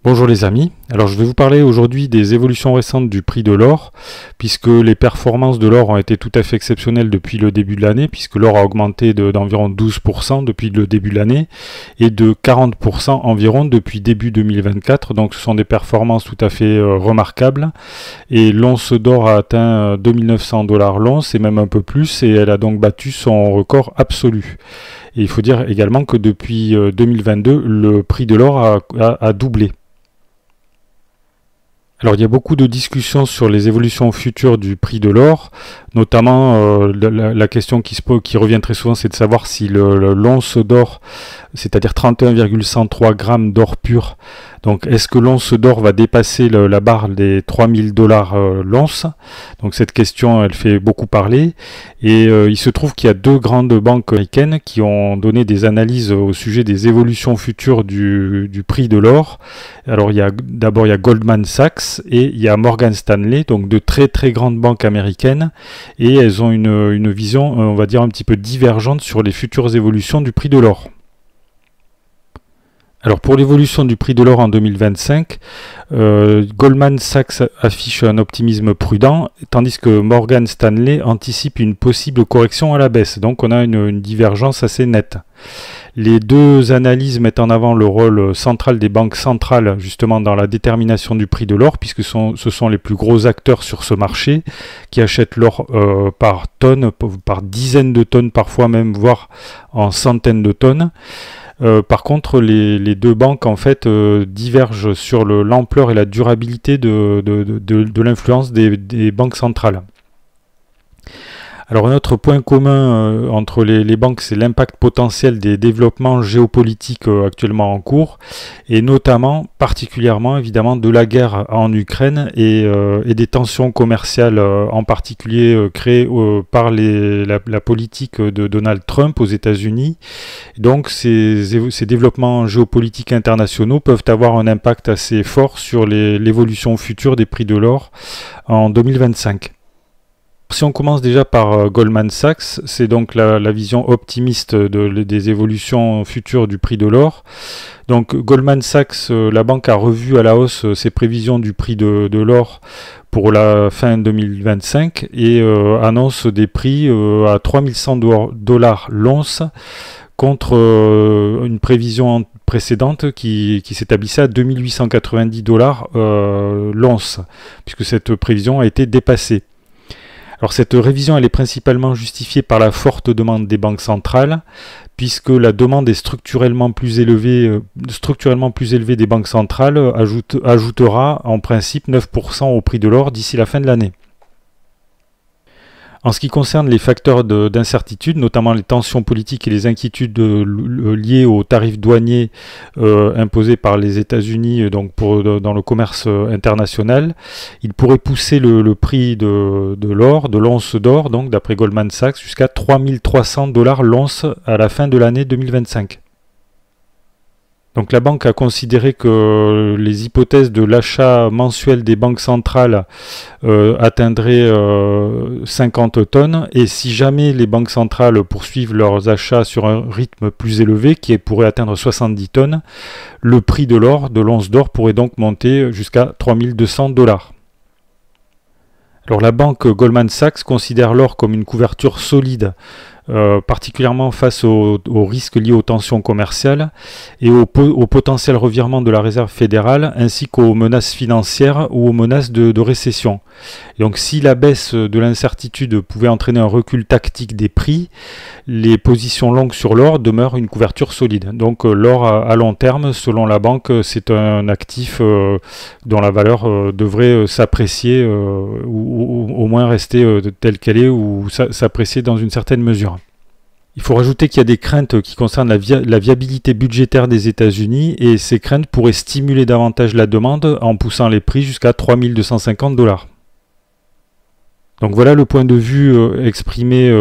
Bonjour les amis, alors je vais vous parler aujourd'hui des évolutions récentes du prix de l'or, puisque les performances de l'or ont été tout à fait exceptionnelles depuis le début de l'année, puisque l'or a augmenté d'environ 12% depuis le début de l'année, et de 40% environ depuis début 2024, donc ce sont des performances tout à fait remarquables, et l'once d'or a atteint 2900 $ l'once, et même un peu plus, et elle a donc battu son record absolu. Et il faut dire également que depuis 2022, le prix de l'or a doublé. Alors il y a beaucoup de discussions sur les évolutions futures du prix de l'or, notamment la question qui revient très souvent, c'est de savoir si l'once d'or, c'est-à-dire 31,103 grammes d'or pur, donc est-ce que l'once d'or va dépasser la barre des 3000 $ l'once? Donc cette question, elle fait beaucoup parler, et il se trouve qu'il y a deux grandes banques américaines qui ont donné des analyses au sujet des évolutions futures du prix de l'or. Alors d'abord il y a Goldman Sachs et il y a Morgan Stanley, donc de très très grandes banques américaines, et elles ont une vision, on va dire, un petit peu divergente sur les futures évolutions du prix de l'or. Alors pour l'évolution du prix de l'or en 2025, Goldman Sachs affiche un optimisme prudent, tandis que Morgan Stanley anticipe une possible correction à la baisse. Donc on a une divergence assez nette. Les deux analyses mettent en avant le rôle central des banques centrales justement dans la détermination du prix de l'or, puisque ce sont les plus gros acteurs sur ce marché qui achètent l'or par tonnes, par dizaines de tonnes parfois même, voire en centaines de tonnes. Par contre, les deux banques en fait divergent sur l'ampleur et la durabilité de l'influence des banques centrales. Alors un autre point commun entre les banques, c'est l'impact potentiel des développements géopolitiques actuellement en cours, et notamment, particulièrement évidemment, de la guerre en Ukraine et des tensions commerciales, en particulier créées par la politique de Donald Trump aux États-Unis. Donc ces développements géopolitiques internationaux peuvent avoir un impact assez fort sur l'évolution future des prix de l'or en 2025. Si on commence déjà par Goldman Sachs, c'est donc la vision optimiste des évolutions futures du prix de l'or. Donc Goldman Sachs, la banque a revu à la hausse ses prévisions du prix de l'or pour la fin 2025 et annonce des prix à 3100 $ l'once contre une prévision précédente qui s'établissait à 2890 $ l'once, puisque cette prévision a été dépassée. Alors cette révision, elle est principalement justifiée par la forte demande des banques centrales, puisque la demande est structurellement plus élevée des banques centrales ajoutera en principe 9% au prix de l'or d'ici la fin de l'année. En ce qui concerne les facteurs d'incertitude, notamment les tensions politiques et les inquiétudes liées aux tarifs douaniers imposés par les États-Unis dans le commerce international, il pourrait pousser le prix de l'once d'or, donc d'après Goldman Sachs, jusqu'à 3300 $ l'once à la fin de l'année 2025. Donc la banque a considéré que les hypothèses de l'achat mensuel des banques centrales atteindraient 50 tonnes, et si jamais les banques centrales poursuivent leurs achats sur un rythme plus élevé, qui pourrait atteindre 70 tonnes, le prix de l'once d'or pourrait donc monter jusqu'à 3200 $. Alors la banque Goldman Sachs considère l'or comme une couverture solide, particulièrement face aux risques liés aux tensions commerciales et au potentiel revirement de la Réserve fédérale, ainsi qu'aux menaces financières ou aux menaces de récession. Et donc si la baisse de l'incertitude pouvait entraîner un recul tactique des prix, les positions longues sur l'or demeurent une couverture solide. Donc l'or à long terme, selon la banque, c'est un actif dont la valeur devrait s'apprécier ou au moins rester telle qu'elle est, ou s'apprécier dans une certaine mesure. Il faut rajouter qu'il y a des craintes qui concernent la viabilité budgétaire des États-Unis, et ces craintes pourraient stimuler davantage la demande en poussant les prix jusqu'à 3250 $. Donc voilà le point de vue exprimé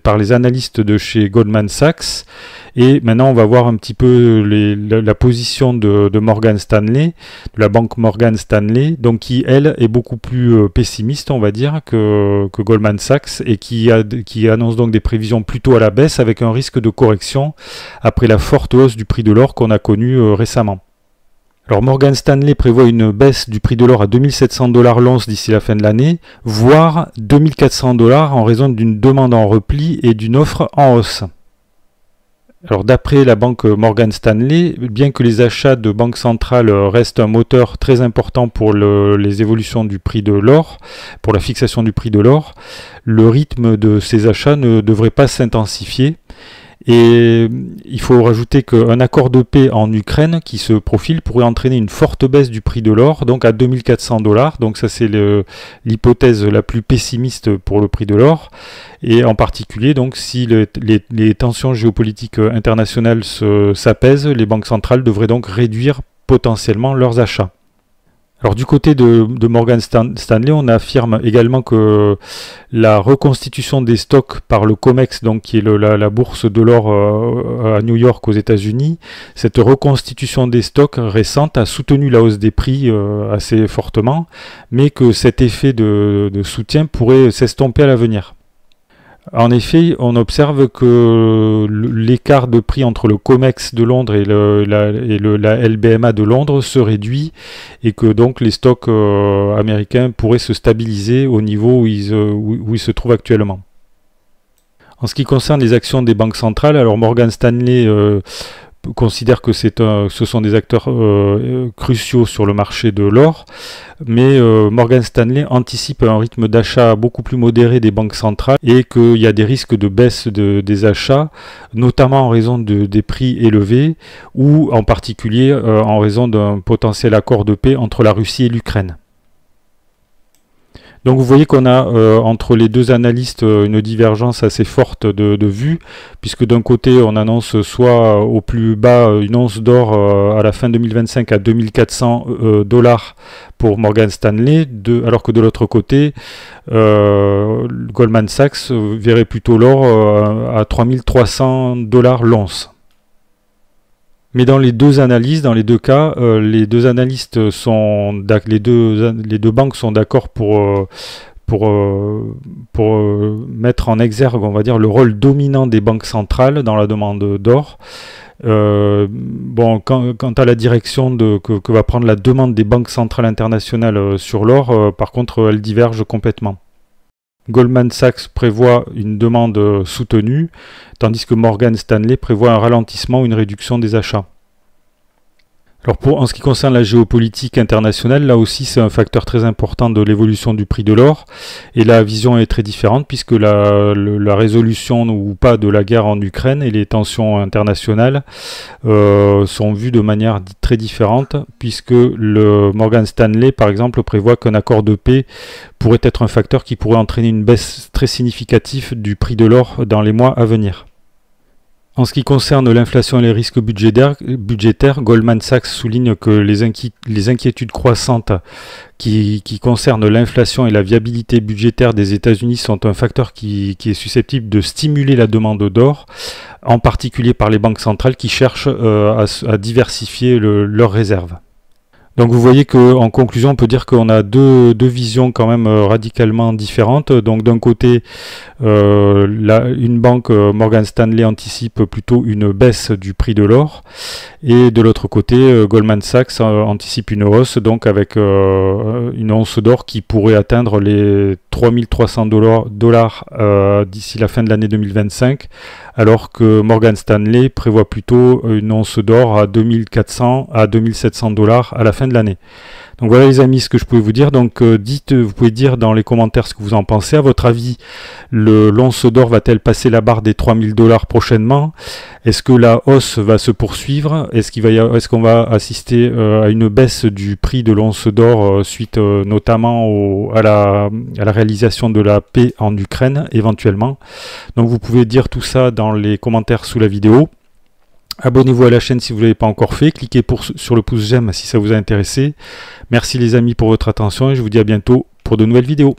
par les analystes de chez Goldman Sachs. Et maintenant, on va voir un petit peu la position de Morgan Stanley, de la banque Morgan Stanley, donc qui, elle, est beaucoup plus pessimiste, on va dire, que Goldman Sachs, et qui annonce donc des prévisions plutôt à la baisse, avec un risque de correction après la forte hausse du prix de l'or qu'on a connue récemment. Alors Morgan Stanley prévoit une baisse du prix de l'or à 2700 $ l'once d'ici la fin de l'année, voire 2400 $ en raison d'une demande en repli et d'une offre en hausse. Alors d'après la banque Morgan Stanley, bien que les achats de banques centrales restent un moteur très important pour les évolutions du prix de l'or, pour la fixation du prix de l'or, le rythme de ces achats ne devrait pas s'intensifier. Et il faut rajouter qu'un accord de paix en Ukraine qui se profile pourrait entraîner une forte baisse du prix de l'or, donc à 2400 $. Donc ça c'est l'hypothèse la plus pessimiste pour le prix de l'or. Et en particulier, donc si les tensions géopolitiques internationales s'apaisent, les banques centrales devraient donc réduire potentiellement leurs achats. Alors du côté de Morgan Stanley, on affirme également que la reconstitution des stocks par le COMEX, donc qui est la bourse de l'or à New York aux États-Unis, cette reconstitution des stocks récente a soutenu la hausse des prix assez fortement, mais que cet effet de soutien pourrait s'estomper à l'avenir. En effet, on observe que l'écart de prix entre le COMEX de Londres et la LBMA de Londres se réduit et que donc les stocks américains pourraient se stabiliser au niveau où ils se trouvent actuellement. En ce qui concerne les actions des banques centrales, alors Morgan Stanley considère que ce sont des acteurs cruciaux sur le marché de l'or, mais Morgan Stanley anticipe un rythme d'achat beaucoup plus modéré des banques centrales et qu'il y a des risques de baisse des achats, notamment en raison des prix élevés ou en particulier en raison d'un potentiel accord de paix entre la Russie et l'Ukraine. Donc vous voyez qu'on a entre les deux analystes une divergence assez forte de vues, puisque d'un côté on annonce soit au plus bas une once d'or à la fin 2025 à 2400 $ pour Morgan Stanley, alors que de l'autre côté Goldman Sachs verrait plutôt l'or à 3300 $ l'once. Mais dans les deux analyses, dans les deux cas, les deux analystes les deux banques sont d'accord pour mettre en exergue, on va dire, le rôle dominant des banques centrales dans la demande d'or. Quant à la direction que va prendre la demande des banques centrales internationales sur l'or, par contre, elle diverge complètement. Goldman Sachs prévoit une demande soutenue, tandis que Morgan Stanley prévoit un ralentissement ou une réduction des achats. Alors en ce qui concerne la géopolitique internationale, là aussi c'est un facteur très important de l'évolution du prix de l'or, et la vision est très différente puisque la résolution ou pas de la guerre en Ukraine et les tensions internationales sont vues de manière très différente, puisque le Morgan Stanley par exemple prévoit qu'un accord de paix pourrait être un facteur qui pourrait entraîner une baisse très significative du prix de l'or dans les mois à venir. En ce qui concerne l'inflation et les risques budgétaires, Goldman Sachs souligne que les inquiétudes croissantes qui concernent l'inflation et la viabilité budgétaire des États-Unis sont un facteur qui est susceptible de stimuler la demande d'or, en particulier par les banques centrales qui cherchent à diversifier leurs réserves. Donc vous voyez qu'en conclusion, on peut dire qu'on a deux visions quand même radicalement différentes. Donc d'un côté, une banque, Morgan Stanley, anticipe plutôt une baisse du prix de l'or. Et de l'autre côté, Goldman Sachs anticipe une hausse, donc avec une once d'or qui pourrait atteindre les 3300 $ d'ici la fin de l'année 2025, alors que Morgan Stanley prévoit plutôt une once d'or à 2400 à 2700 $ à la fin de l'année. Donc voilà les amis ce que je pouvais vous dire. Donc vous pouvez dire dans les commentaires ce que vous en pensez. À votre avis, l'once d'or va-t-elle passer la barre des 3000 $ prochainement? Est-ce que la hausse va se poursuivre? Est-ce qu'on va assister à une baisse du prix de l'once d'or suite notamment à la réalisation de la paix en Ukraine éventuellement? Donc vous pouvez dire tout ça dans les commentaires sous la vidéo. Abonnez-vous à la chaîne si vous ne l'avez pas encore fait, cliquez sur le pouce j'aime si ça vous a intéressé. Merci les amis pour votre attention et je vous dis à bientôt pour de nouvelles vidéos.